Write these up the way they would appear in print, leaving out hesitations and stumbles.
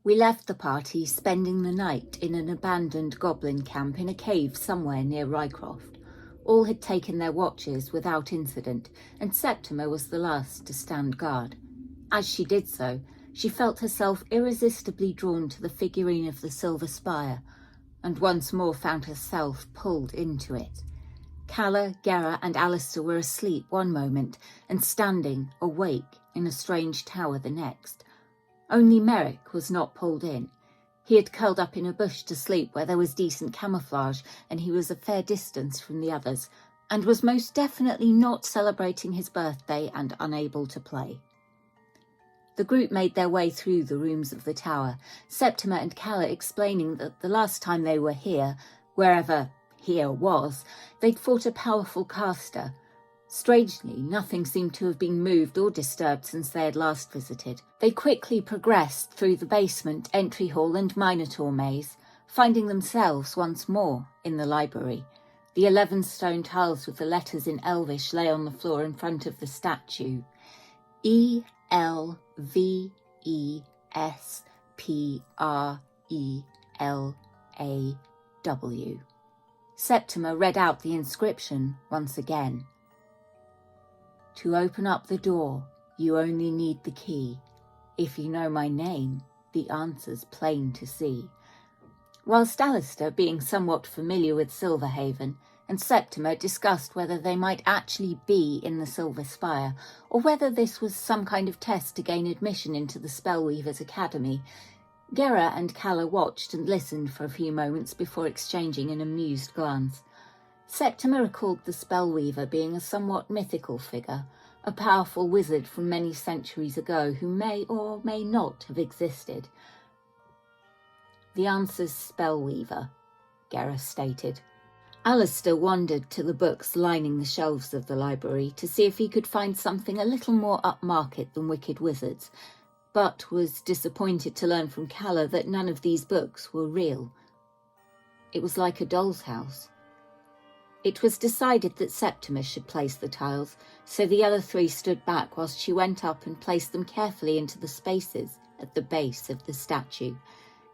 We left the party spending the night in an abandoned goblin camp in a cave somewhere near Rycroft. All had taken their watches without incident, and Septima was the last to stand guard. As she did so, she felt herself irresistibly drawn to the figurine of the silver spire, and once more found herself pulled into it. Calla, Gera and Alistair were asleep one moment and standing, awake, in a strange tower the next. Only Merrick was not pulled in. He had curled up in a bush to sleep where there was decent camouflage, and he was a fair distance from the others, and was most definitely not celebrating his birthday and unable to play. The group made their way through the rooms of the tower, Septima and Calla explaining that the last time they were here, wherever here was, they'd fought a powerful caster. Strangely, nothing seemed to have been moved or disturbed since they had last visited. They quickly progressed through the basement, entry hall and Minotaur maze, finding themselves once more in the library. The 11 stone tiles with the letters in Elvish lay on the floor in front of the statue. ELVESPRELAW. Septima read out the inscription once again. To open up the door, you only need the key. If you know my name, the answer's plain to see. Whilst Alistair, being somewhat familiar with Silverhaven, and Septima discussed whether they might actually be in the Silver Spire, or whether this was some kind of test to gain admission into the Spellweavers' Academy, Gera and Calla watched and listened for a few moments before exchanging an amused glance. Septima recalled the Spellweaver being a somewhat mythical figure, a powerful wizard from many centuries ago who may or may not have existed. The answer's Spellweaver, Gera stated. Alistair wandered to the books lining the shelves of the library to see if he could find something a little more upmarket than Wicked Wizards, but was disappointed to learn from Calla that none of these books were real. It was like a doll's house. It was decided that Septima should place the tiles, so the other three stood back whilst she went up and placed them carefully into the spaces at the base of the statue.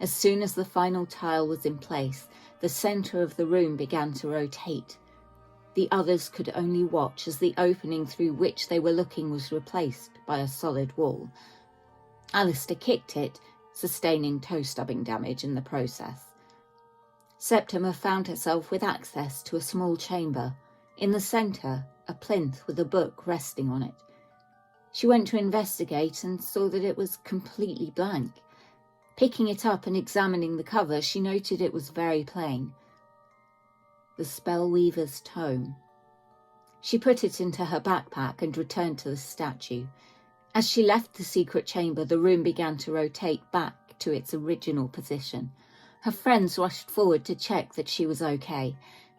As soon as the final tile was in place, the centre of the room began to rotate. The others could only watch as the opening through which they were looking was replaced by a solid wall. Alistair kicked it, sustaining toe-stubbing damage in the process. Septima found herself with access to a small chamber. In the centre, a plinth with a book resting on it. She went to investigate and saw that it was completely blank. Picking it up and examining the cover, she noted it was very plain. The Spellweaver's Tome. She put it into her backpack and returned to the statue. As she left the secret chamber, the room began to rotate back to its original position. Her friends rushed forward to check that she was okay.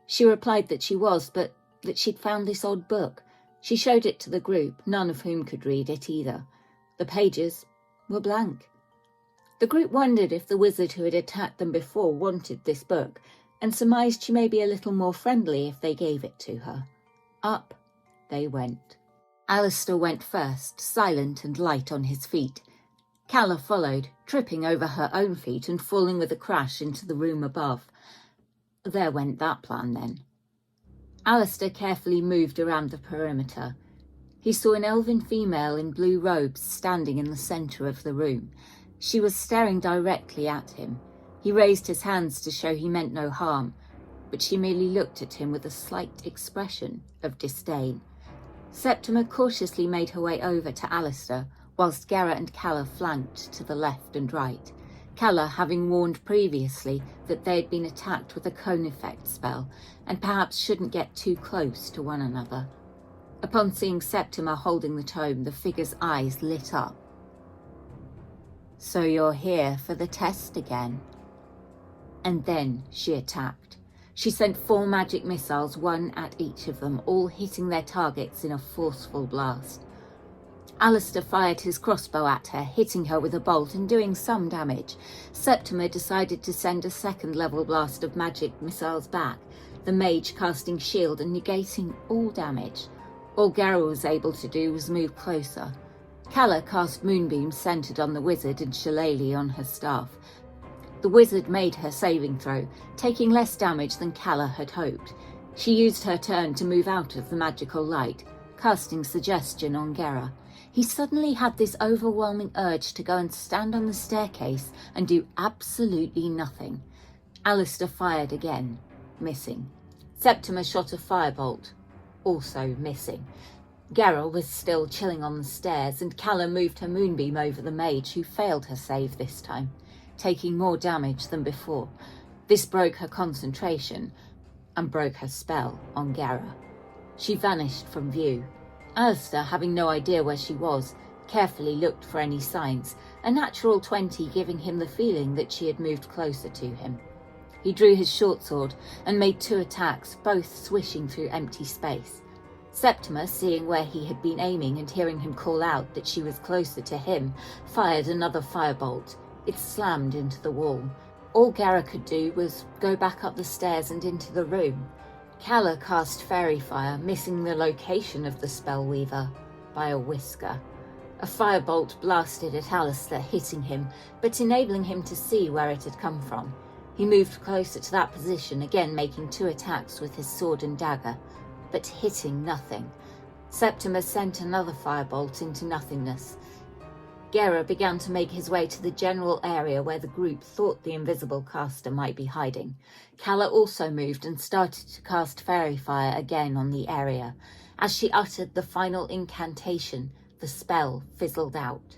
She replied that she was, but that she'd found this odd book. She showed it to the group, none of whom could read it either. The pages were blank. The group wondered if the wizard who had attacked them before wanted this book, and surmised she may be a little more friendly if they gave it to her. Up they went. Alistair went first, silent and light on his feet. Calla followed, tripping over her own feet and falling with a crash into the room above. There went that plan then. Alistair carefully moved around the perimeter. He saw an elven female in blue robes standing in the centre of the room. She was staring directly at him. He raised his hands to show he meant no harm, but she merely looked at him with a slight expression of disdain. Septima cautiously made her way over to Alistair, whilst Gera and Calla flanked to the left and right. Calla having warned previously that they had been attacked with a cone effect spell, and perhaps shouldn't get too close to one another. Upon seeing Septima holding the tome, the figure's eyes lit up. So you're here for the test again. And then she attacked. She sent 4 magic missiles, one at each of them, all hitting their targets in a forceful blast. Alistair fired his crossbow at her, hitting her with a bolt and doing some damage. Septima decided to send a second level blast of magic missiles back, the mage casting shield and negating all damage. All Gera was able to do was move closer. Calla cast moonbeams centered on the wizard and shillelagh on her staff. The wizard made her saving throw, taking less damage than Calla had hoped. She used her turn to move out of the magical light, casting suggestion on Gera. He suddenly had this overwhelming urge to go and stand on the staircase and do absolutely nothing. Alistair fired again, missing. Septima shot a firebolt, also missing. Gera was still chilling on the stairs, and Calla moved her moonbeam over the mage, who failed her save this time, taking more damage than before. This broke her concentration and broke her spell on Gera. She vanished from view. Alistair, having no idea where she was, carefully looked for any signs, a natural 20 giving him the feeling that she had moved closer to him. He drew his short sword and made 2 attacks, both swishing through empty space. Septima, seeing where he had been aiming and hearing him call out that she was closer to him, fired another firebolt. It slammed into the wall. All Gera could do was go back up the stairs and into the room. Calla cast Fairy Fire, missing the location of the Spellweaver by a whisker. A firebolt blasted at Alistair, hitting him, but enabling him to see where it had come from. He moved closer to that position, again making 2 attacks with his sword and dagger, but hitting nothing. Septima sent another firebolt into nothingness. Gera began to make his way to the general area where the group thought the invisible caster might be hiding. Calla also moved and started to cast Fairy Fire again on the area. As she uttered the final incantation, the spell fizzled out.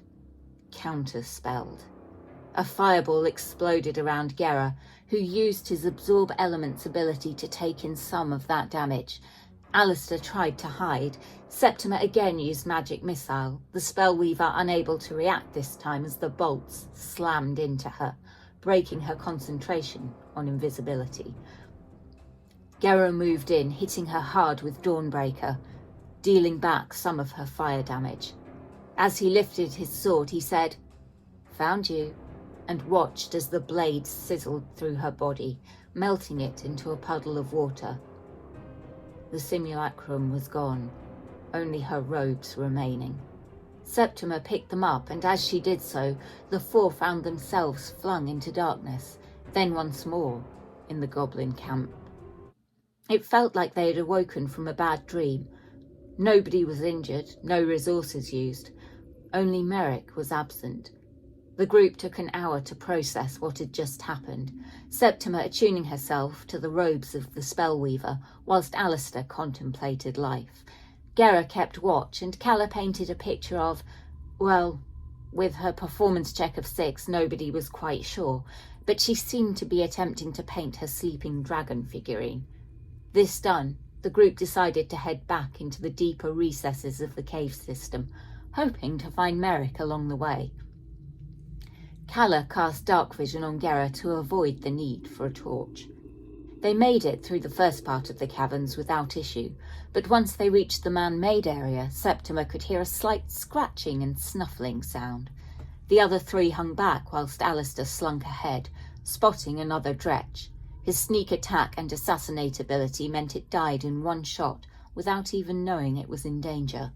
Counterspelled. A fireball exploded around Gera, who used his Absorb Elements ability to take in some of that damage. Alistair tried to hide. Septima again used Magic Missile, the Spellweaver unable to react this time as the bolts slammed into her, breaking her concentration on invisibility. Gera moved in, hitting her hard with Dawnbreaker, dealing back some of her fire damage. As he lifted his sword, he said, "Found you," and watched as the blade sizzled through her body, melting it into a puddle of water. The simulacrum was gone, only her robes remaining. Septima picked them up, and as she did so, the 4 found themselves flung into darkness, then once more in the goblin camp. It felt like they had awoken from a bad dream. Nobody was injured, no resources used. Only Merrick was absent. The group took an hour to process what had just happened, Septima attuning herself to the robes of the Spellweaver, whilst Alistair contemplated life. Gera kept watch, and Calla painted a picture of, well, with her performance check of 6, nobody was quite sure, but she seemed to be attempting to paint her sleeping dragon figurine. This done, the group decided to head back into the deeper recesses of the cave system, hoping to find Merrick along the way. Calla cast Dark Vision on Gera to avoid the need for a torch. They made it through the first part of the caverns without issue, but once they reached the man-made area, Septima could hear a slight scratching and snuffling sound. The other 3 hung back whilst Alistair slunk ahead, spotting another Dretch. His sneak attack and assassinate ability meant it died in 1 shot without even knowing it was in danger.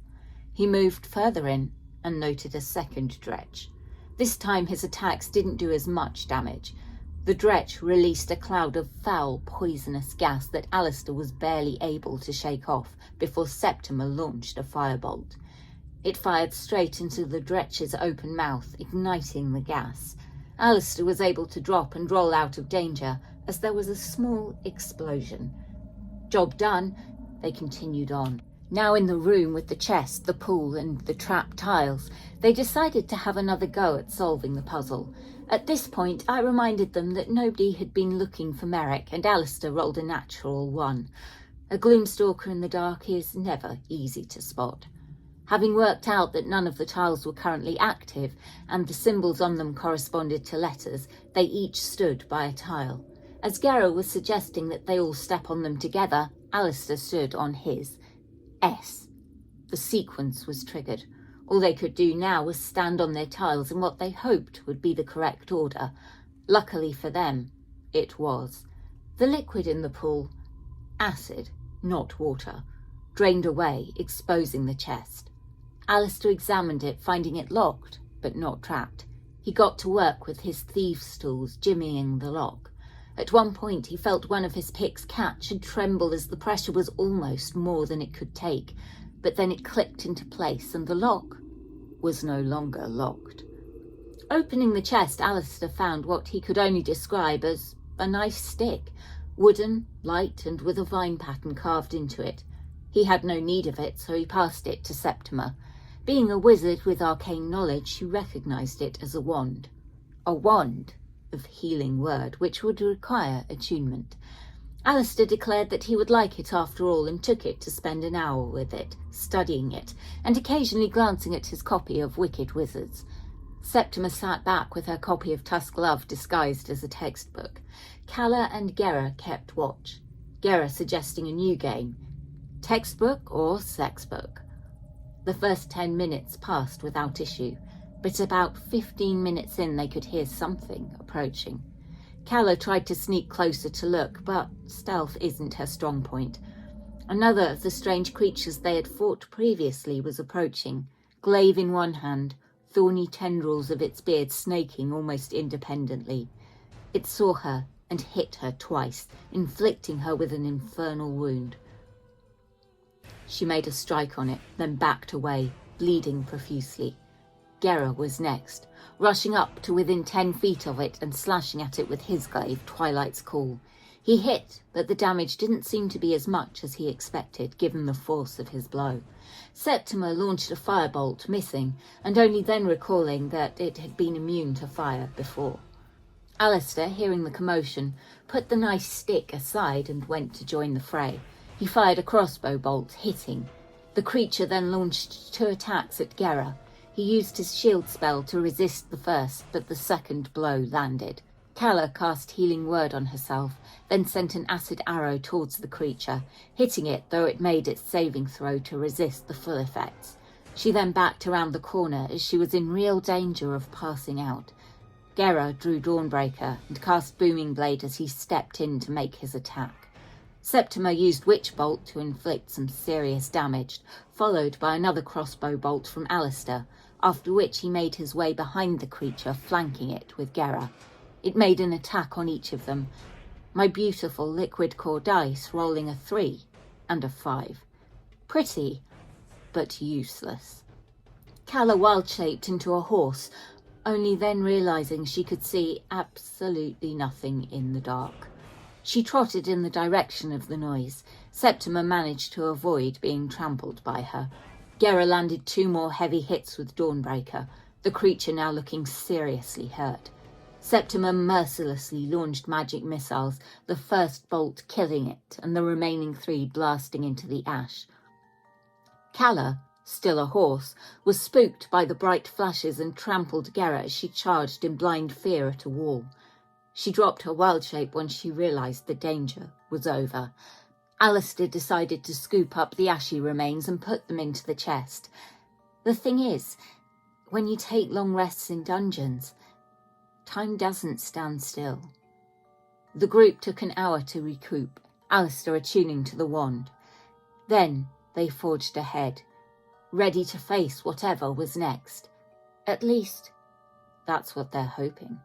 He moved further in and noted a second Dretch. This time his attacks didn't do as much damage. The Dretch released a cloud of foul, poisonous gas that Alistair was barely able to shake off before Septima launched a firebolt. It fired straight into the Dretch's open mouth, igniting the gas. Alistair was able to drop and roll out of danger as there was a small explosion. Job done, they continued on. Now in the room with the chest, the pool and the trap tiles, they decided to have another go at solving the puzzle. At this point, I reminded them that nobody had been looking for Merrick, and Alistair rolled a natural 1. A gloomstalker in the dark is never easy to spot. Having worked out that none of the tiles were currently active, and the symbols on them corresponded to letters, they each stood by a tile. As Gera was suggesting that they all step on them together, Alistair stood on his. S. The sequence was triggered. All they could do now was stand on their tiles in what they hoped would be the correct order. Luckily for them, it was. The liquid in the pool, acid, not water, drained away, exposing the chest. Alistair examined it, finding it locked, but not trapped. He got to work with his thieves' tools, jimmying the lock. At one point he felt one of his picks catch and tremble as the pressure was almost more than it could take, but then it clicked into place and the lock was no longer locked. Opening the chest, Alistair found what he could only describe as a nice stick, wooden, light, and with a vine pattern carved into it. He had no need of it, so he passed it to Septima. Being a wizard with arcane knowledge, she recognised it as a wand. A wand of healing word, which would require attunement. Alistair declared that he would like it after all and took it to spend an hour with it, studying it, and occasionally glancing at his copy of Wicked Wizards. Septima sat back with her copy of Tusk Love disguised as a textbook. Calla and Gera kept watch, Gera suggesting a new game, textbook or sexbook. The first 10 minutes passed without issue, but about 15 minutes in they could hear something approaching. Calla tried to sneak closer to look, but stealth isn't her strong point. Another of the strange creatures they had fought previously was approaching, glaive in one hand, thorny tendrils of its beard snaking almost independently. It saw her and hit her twice, inflicting her with an infernal wound. She made a strike on it, then backed away, bleeding profusely. Gera was next, rushing up to within 10 feet of it and slashing at it with his glaive, Twilight's Call. He hit, but the damage didn't seem to be as much as he expected, given the force of his blow. Septima launched a firebolt, missing, and only then recalling that it had been immune to fire before. Alistair, hearing the commotion, put the nice stick aside and went to join the fray. He fired a crossbow bolt, hitting. The creature then launched 2 attacks at Gera. He used his shield spell to resist the first, but the second blow landed. Calla cast Healing Word on herself, then sent an acid arrow towards the creature, hitting it though it made its saving throw to resist the full effects. She then backed around the corner as she was in real danger of passing out. Gera drew Dawnbreaker and cast Booming Blade as he stepped in to make his attack. Septima used Witch Bolt to inflict some serious damage, followed by another crossbow bolt from Alistair, after which he made his way behind the creature, flanking it with Gera. It made an attack on each of them, my beautiful liquid core dice rolling a 3 and a 5. Pretty, but useless. Calla wild-shaped into a horse, only then realising she could see absolutely nothing in the dark. She trotted in the direction of the noise. Septima managed to avoid being trampled by her. Gera landed 2 more heavy hits with Dawnbreaker, the creature now looking seriously hurt. Septima mercilessly launched magic missiles, the first bolt killing it and the remaining 3 blasting into the ash. Calla, still a horse, was spooked by the bright flashes and trampled Gera as she charged in blind fear at a wall. She dropped her wild shape once she realised the danger was over. Alistair decided to scoop up the ashy remains and put them into the chest. The thing is, when you take long rests in dungeons, time doesn't stand still. The group took an hour to recoup, Alistair attuning to the wand. Then they forged ahead, ready to face whatever was next. At least, that's what they're hoping.